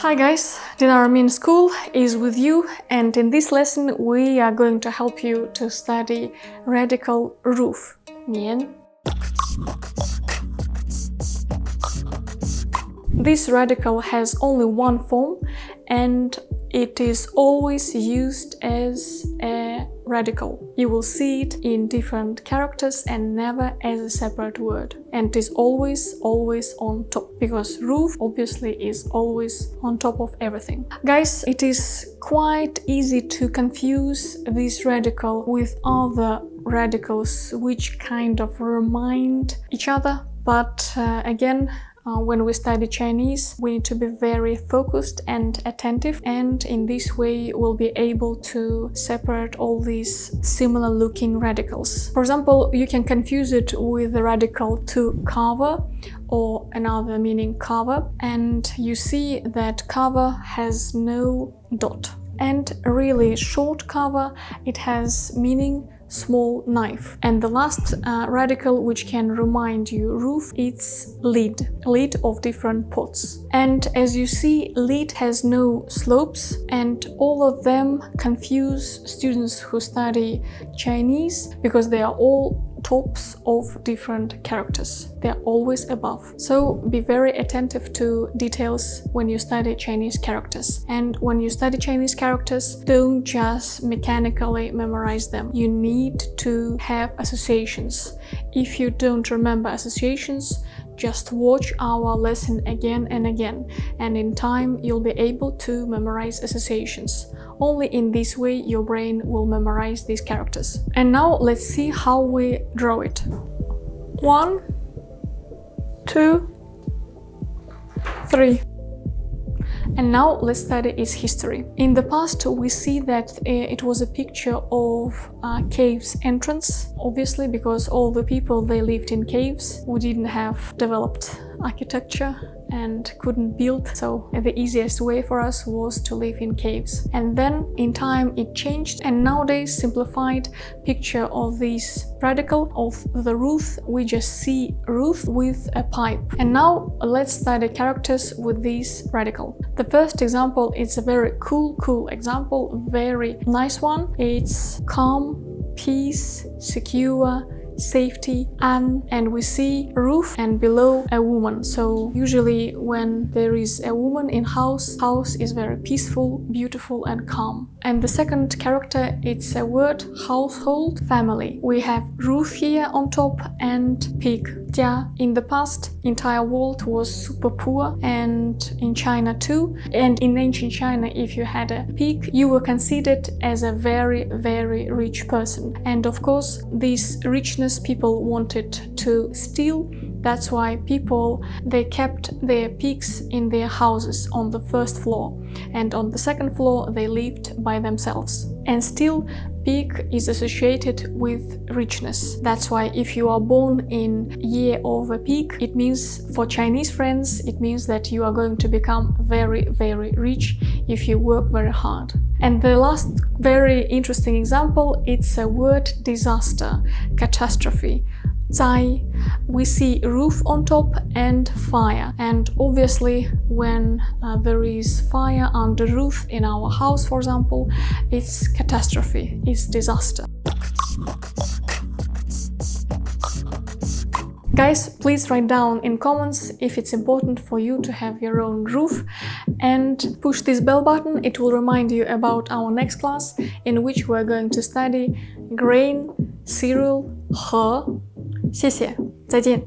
Hi guys, Dinara Min School is with you, and in this lesson we are going to help you to study radical roof. Mian. This radical has only one form and it is always used as a radical. You will see it in different characters and never as a separate word. And it is always on top, because roof obviously is always on top of everything. Guys, it is quite easy to confuse this radical with other radicals which kind of remind each other, but again, when we study Chinese, we need to be very focused and attentive, and in this way we'll be able to separate all these similar looking radicals. For example, you can confuse it with the radical to cover or another meaning cover, and you see that cover has no dot. And really short cover, it has meaning small knife. And the last radical which can remind you roof, it's lid of different pots. And as you see, lid has no slopes, and all of them confuse students who study Chinese because they are all tops of different characters. They are always above. So be very attentive to details when you study Chinese characters. And when you study Chinese characters, don't just mechanically memorize them. You need to have associations. If you don't remember associations, just watch our lesson again and again, and in time you'll be able to memorize associations. Only in this way your brain will memorize these characters. And now let's see how we draw it. 1, 2, 3. And now let's study its history. In the past, we see that it was a picture of a cave's entrance, obviously because all the people, they lived in caves. We didn't have developed architecture and couldn't build, so the easiest way for us was to live in caves. And then in time it changed, and nowadays simplified picture of this radical of the roof, we just see roof with a pipe. And now let's study characters with this radical. The first example is a very cool example, very nice one. It's calm, peace, secure, safety, and we see roof and below a woman. So usually when there is a woman in house is very peaceful, beautiful and calm. And the second character, it's a word, household, family. We have roof here on top and pig. Jia. In the past, entire world was super poor, and in China too. And in ancient China, if you had a pig, you were considered as a very rich person. And of course, this richness people wanted to steal. That's why people, they kept their pigs in their houses on the first floor, and on the second floor they lived by themselves. And still, pig is associated with richness. That's why if you are born in year of a pig, it means, for Chinese friends, it means that you are going to become very rich if you work very hard. And the last very interesting example, it's a word, disaster, catastrophe. 灾. We see roof on top and fire, and obviously when there is fire under roof in our house, for example, it's catastrophe, it's disaster. Guys, please write down in comments if it's important for you to have your own roof, and push this bell button. It will remind you about our next class, in which we're going to study grain, cereal, 和. 谢谢，再见。